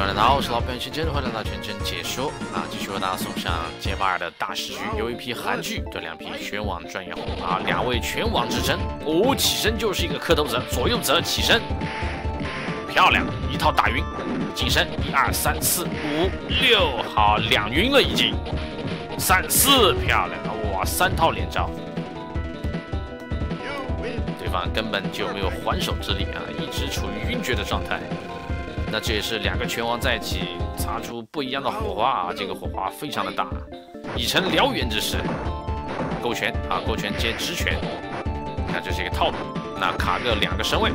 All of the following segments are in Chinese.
位观众好，我是老本期接着回来到全程解说啊，继续为大家送上街霸2的大师局，有一批韩剧对两批全网专业户啊，两位全网之争。哦，起身就是一个磕头者，左右者起身，漂亮，一套大晕，近身1、2、3、4、5、6，好，两晕了已经，3、4，漂亮，哇，3套连招。 对方根本就没有还手之力啊，一直处于晕厥的状态。那这也是两个拳王在一起擦出不一样的火花啊，这个火花非常的大，已成燎原之势。勾拳啊，勾拳接直拳，那这是一个套路。那卡个2个身位，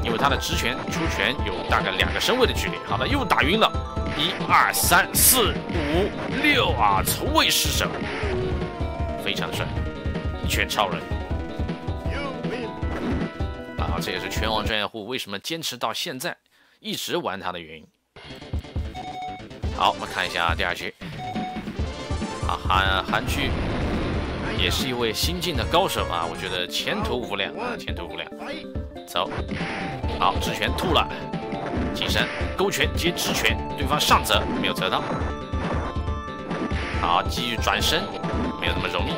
因为他的直拳出拳有大概2个身位的距离。好的，又打晕了，1、2、3、4、5、6啊，从未失手，非常帅，一拳超人。 啊，这也是拳王专业户为什么坚持到现在，一直玩他的原因。好，我们看一下第2局。啊，韩剧也是一位新晋的高手啊，我觉得前途无量啊，前途无量。走，好，直拳吐了，近身勾拳接直拳，对方上折没有折到。好，继续转身，没有那么容易。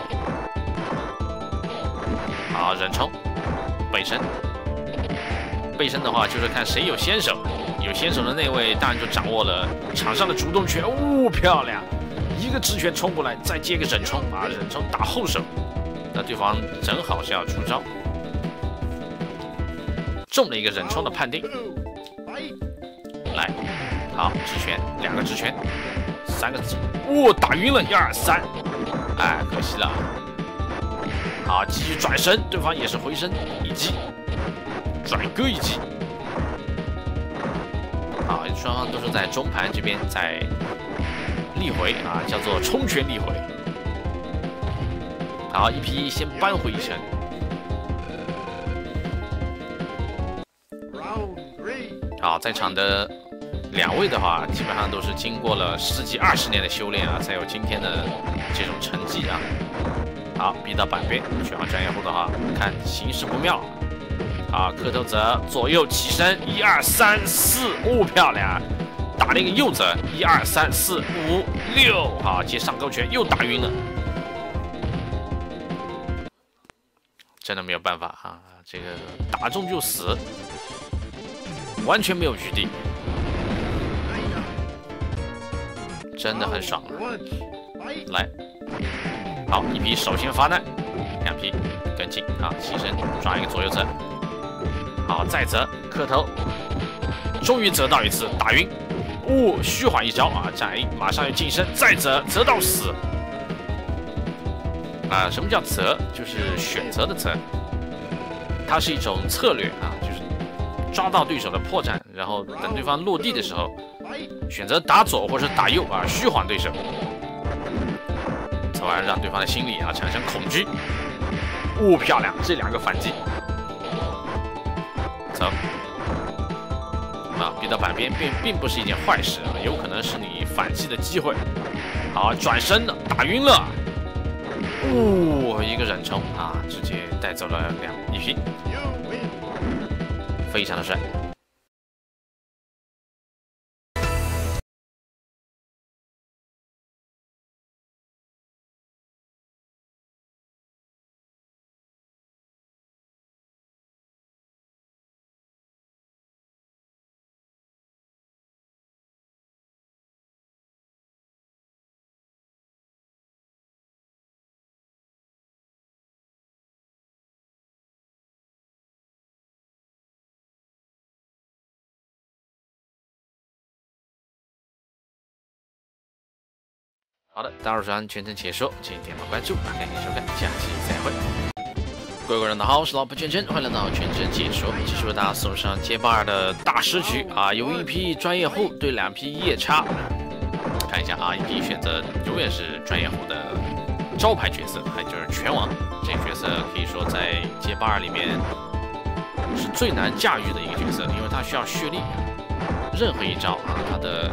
好，忍冲，背身。 背身的话，就是看谁有先手，有先手的那位当然就掌握了场上的主动权。哦，漂亮！一个直拳冲过来，再接个忍冲啊，忍冲打后手，那对方正好是要出招，中了一个忍冲的判定。来，好，直拳，2个直拳，3个，哦，打晕了，1、2、3，哎，可惜了。好，继续转身，对方也是回身一击。 转割一击，好，双方都是在中盘这边在立回啊，叫做冲拳立回。好，一批先扳回一城。好，在场的2位的话，基本上都是经过了10几20年的修炼啊，才有今天的这种成绩啊。好，逼到板边，拳王专业户的话，看形势不妙。 啊，磕头者左右起身，1、2、3、4，哦，漂亮！打了一个右折，1、2、3、4、5、6，好，接上勾拳又打晕了，真的没有办法啊，这个打中就死，完全没有余地，真的很爽啊！来，好，一批首先发难，2批跟进啊，起身抓一个左右折。 好，再折磕头，终于折到一次，打晕，哦，虚缓一招啊，斩一，马上又近身，再折，折到死。啊，什么叫折？就是选择的择，它是一种策略啊，就是抓到对手的破绽，然后等对方落地的时候，选择打左或者打右啊，虚缓对手，从而让对方的心理啊产生恐惧。哦，漂亮，这2个反击。 走，啊，逼到板边并不是一件坏事啊，有可能是你反击的机会。好，转身了，打晕了，哦，一个忍冲啊，直接带走了一批，非常的帅。好的，大家全程解说，请点关注，感谢收看，下期再会。各位观众好，我是老婆全程，欢迎来到全程解说，继续为大家送上街霸2的大师局啊，有一批专业户对2批夜叉，看一下啊，一批选择永远是专业户的招牌角色，还有就是拳王这个角色，可以说在街霸2里面是最难驾驭的一个角色，因为它需要蓄力，任何一招啊，它的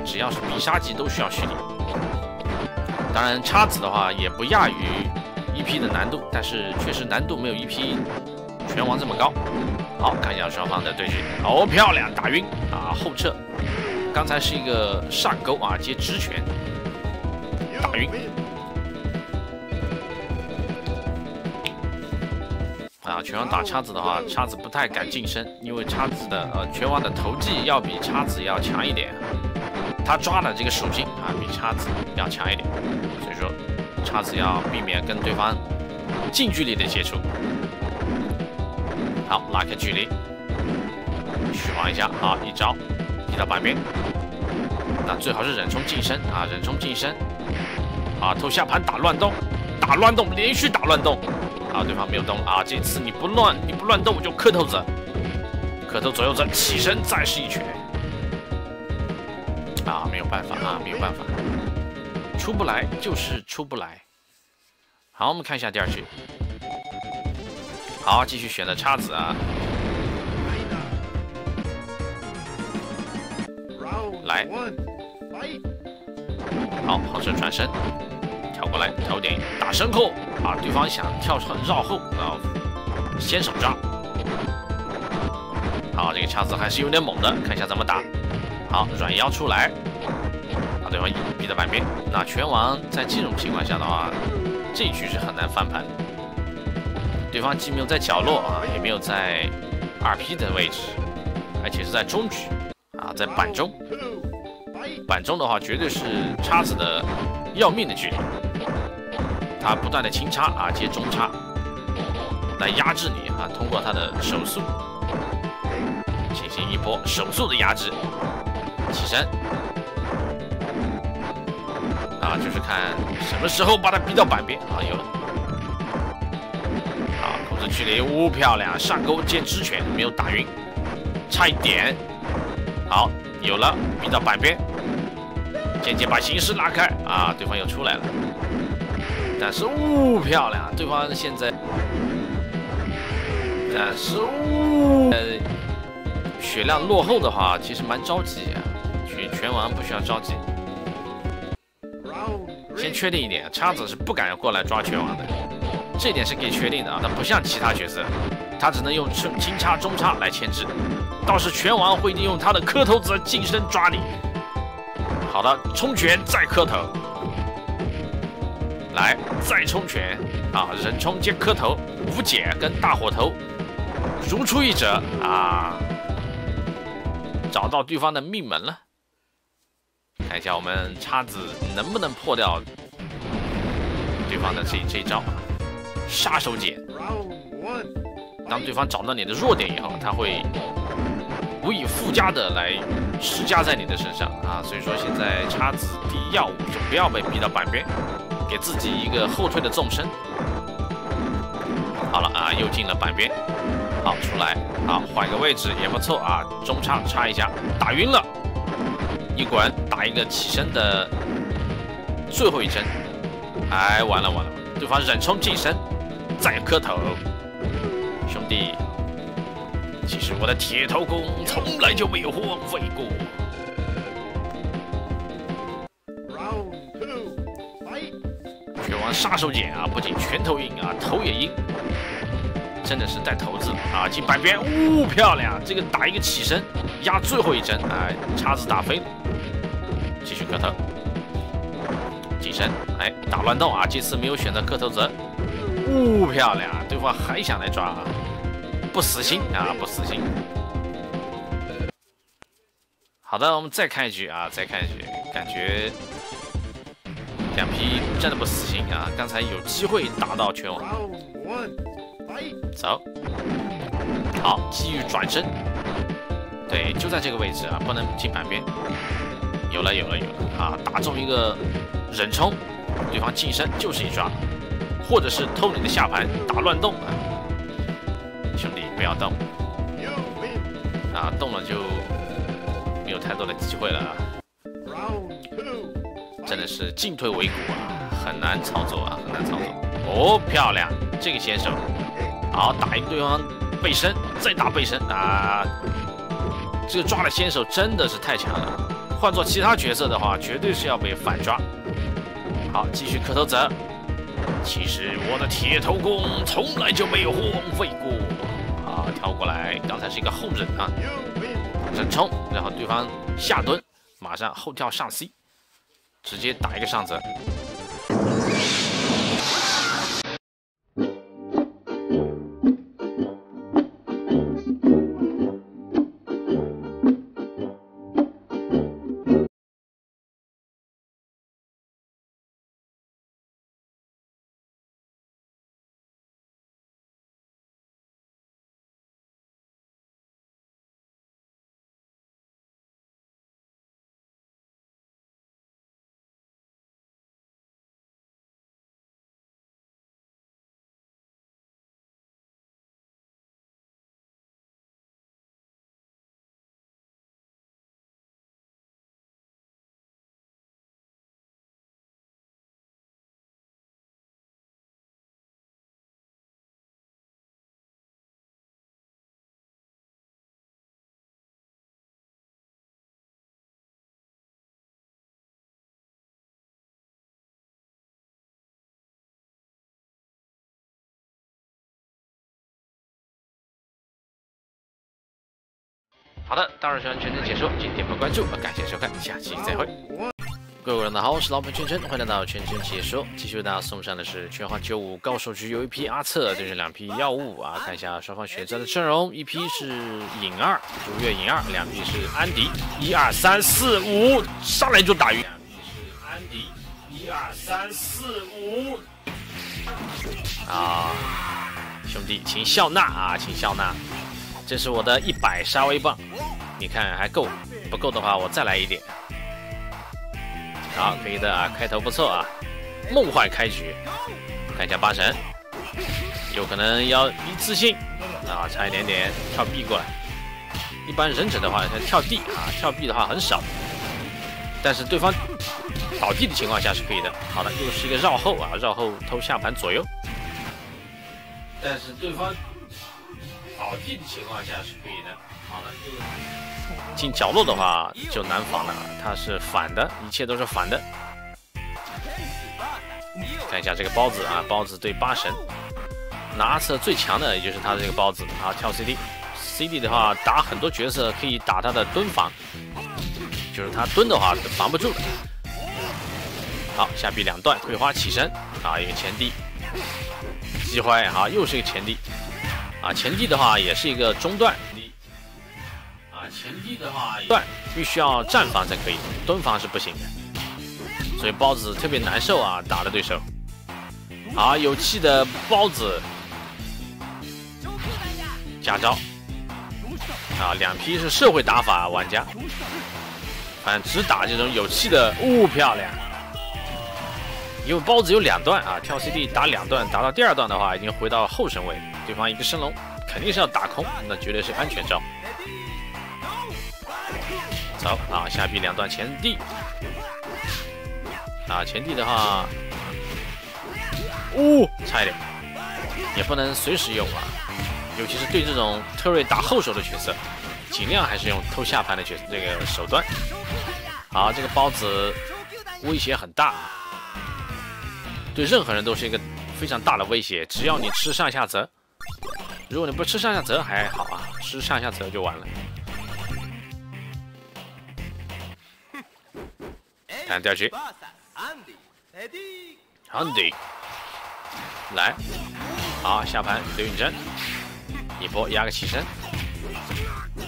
只要是必杀技都需要蓄力。 当然，叉子的话也不亚于1P的难度，但是确实难度没有1P拳王这么高。好，看一下双方的对决。哦，漂亮，打晕啊，后撤。刚才是一个上勾啊，接直拳，打晕。啊，拳王打叉子的话，叉子不太敢近身，因为叉子的拳王的投技要比叉子要强一点，他抓的这个手劲啊比叉子要强一点，所以说叉子要避免跟对方近距离的接触。好，拉开距离，虚晃一下啊，一招踢到半边，那最好是忍冲近身啊，忍冲近身啊，偷下盘打乱动，打乱动，连续打乱动。啊，对方没有动啊！这次你不乱动，我就磕头子，磕头左右子，起身再是一拳。啊，没有办法啊，没有办法，出不来就是出不来。好，我们看一下第二局。好，继续选的叉子啊，来，好，后撤转身。跳过来，头顶打身后啊！对方想跳穿绕后，然后先手抓。好，这个叉子还是有点猛的，看一下怎么打。好，软腰出来，把对方逼到半边。那拳王在这种情况下的话，这一局是很难翻盘的。对方既没有在角落啊，也没有在2P 的位置，而且是在中局啊，在板中。板中的话，绝对是叉子的要命的距离。他不断的轻插啊，接中插来压制你啊，通过他的手速进行一波手速的压制，起身啊，就是看什么时候把他逼到板边啊，有了啊，控制距离，漂亮，上勾接直拳没有打晕，差一点，好，有了，逼到板边，间接把形势拉开啊，对方又出来了。但是漂亮，对方现在，但是血量落后的话，其实蛮着急啊。拳王不需要着急，先确定一点，叉子是不敢过来抓拳王的，这点是可以确定的啊。他不像其他角色，他只能用轻插、中插来牵制，倒是拳王会利用他的磕头子近身抓你。好的，冲拳再磕头。来，再冲拳啊！人冲接磕头，无解跟大火头如出一辙啊！找到对方的命门了，看一下我们叉子能不能破掉对方的这一招杀手锏。当对方找到你的弱点以后，他会无以复加的来施加在你的身上啊！所以说现在叉子第一要务就不要被逼到板边。给自己一个后退的纵身，好了啊，又进了板边，好出来，好换个位置也不错啊，中插插一下，打晕了，一滚打一个起身的最后一针，哎完了，对方忍冲近身，再磕头，兄弟，其实我的铁头功从来就没有荒废过。拳王杀手锏啊，不仅拳头硬啊，头也硬，真的是带头子啊！进板边，漂亮！这个打一个起身，压最后一针，哎，叉子打飞了，继续磕头，近身，哎，打乱动啊！这次没有选择磕头子，漂亮！对方还想来抓啊，不死心啊，不死心。好的，我们再看一局啊，再看一局，感觉。2P 真的不死心啊！刚才有机会打到拳王，走，好，机遇转身，对，就在这个位置啊，不能进板边。有了啊！打中一个忍冲，对方近身就是一抓，或者是偷你的下盘打乱动啊！兄弟不要动啊，动了就没有太多的机会了啊！真的是进退维谷啊，很难操作啊，很难操作。哦，漂亮，这个先手，好，打一个对方背身，再打背身啊！这个抓的先手真的是太强了，换做其他角色的话，绝对是要被反抓。好，继续磕头子。其实我的铁头功从来就没有荒废过啊！跳过来，刚才是一个后忍啊，人冲，然后对方下蹲，马上后跳上 C， 直接打一个上泽。好的，大二圈全程解说，请点播关注，感谢收看，下期再会。各位观众好，我是老板全真，欢迎来到全程解说。继续为大家送上的是拳皇95高手局，有一批阿策，对阵2批药物啊。看一下双方选择的阵容，一批是尹2，如月尹2，2批是安迪，1、2、3、4、5，上来就打晕。2批是安迪，1、2、3、4、5。啊，兄弟，请笑纳啊，请笑纳。这是我的100杀威棒，你看还够，不够的话我再来一点。好，可以的啊，开头不错啊，梦幻开局。看一下8神，有可能要一次性啊，差一点点跳 B 过来。一般忍者的话，跳 D 啊，跳 B 的话很少，但是对方倒地的情况下是可以的。好的，又是一个绕后啊，绕后偷下盘左右，但是对方倒地的情况下是可以的。好了，进角落的话就难防了，它是反的，一切都是反的。看一下这个包子啊，包子对8神，那阿策最强的也就是他的这个包子啊，跳 CD 的话打很多角色可以打他的蹲防，就是他蹲的话是防不住的。好，下臂2段，桂花起身啊，一个前地，击坏啊，又是一个前地。啊，前地的话也是一个中段，啊，前地的话段必须要站防才可以，蹲防是不行的，所以包子特别难受啊，打的对手。好，有气的包子，加招，啊，2批是社会打法玩家，反正只打这种有气的，漂亮。因为包子有2段啊，跳 CD 打2段，打到第2段的话已经回到后神位，对方一个升龙肯定是要打空，那绝对是安全招。走啊，下臂2段前地，啊，前地的话，差一点，也不能随时用啊，尤其是对这种特瑞打后手的角色，尽量还是用偷下盘的这个手段。好，这个包子威胁很大。对任何人都是一个非常大的威胁，只要你吃上下泽，如果你不吃上下泽还好啊，吃上下泽就完了。看第2局，安迪来，好下盘刘允珍，一波压个起身，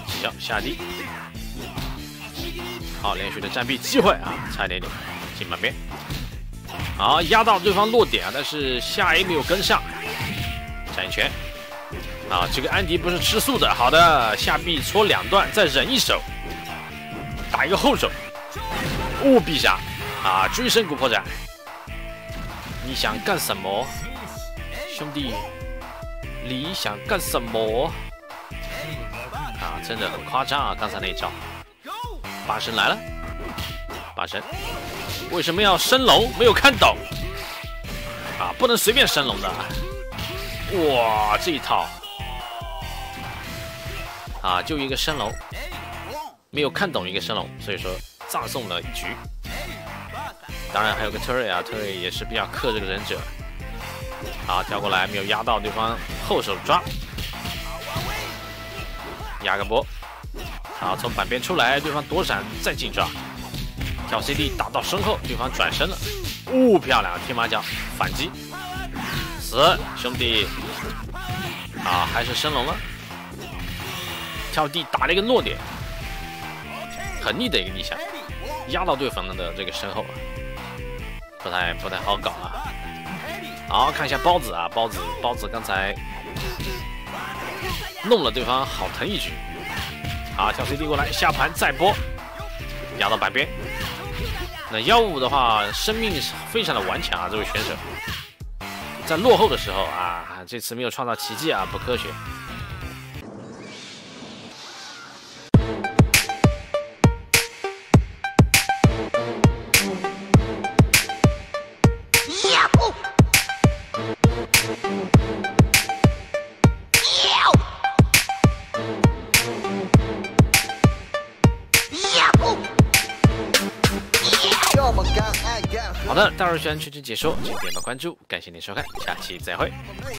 起脚下地，好连续的占臂机会啊，差一点点进门边。好，压到对方落点啊，但是下 A 没有跟上，闪一拳。啊，这个安迪不是吃素的，好的，下臂搓2段，再忍一手，打一个后手，必杀啊，追身骨破斩。你想干什么，兄弟？你想干什么？啊，真的很夸张啊，刚才那一招。8神来了，8神。为什么要升龙？没有看懂啊！不能随便升龙的。哇，这一套啊，就一个升龙，没有看懂一个升龙，所以说葬送了一局。当然还有个特瑞啊，特瑞也是比较克这个忍者。好，跳过来没有压到对方后手抓。压个波，好，从板边出来，对方躲闪再进抓，跳 CD 打到身后，对方转身了，漂亮，天马脚反击，死兄弟，啊，还是升龙了，跳地打了一个落点，很逆的一个逆下，压到对方的这个身后啊，不太好搞啊。好，看一下包子啊，包子刚才弄了对方好疼一局。好，跳 CD 过来，下盘再拨，压到板边。那155的话，生命非常的顽强啊，这位选手在落后的时候啊，这次没有创造奇迹啊，不科学。好的，大热拳全程解说，请点个关注，感谢您收看，下期再会。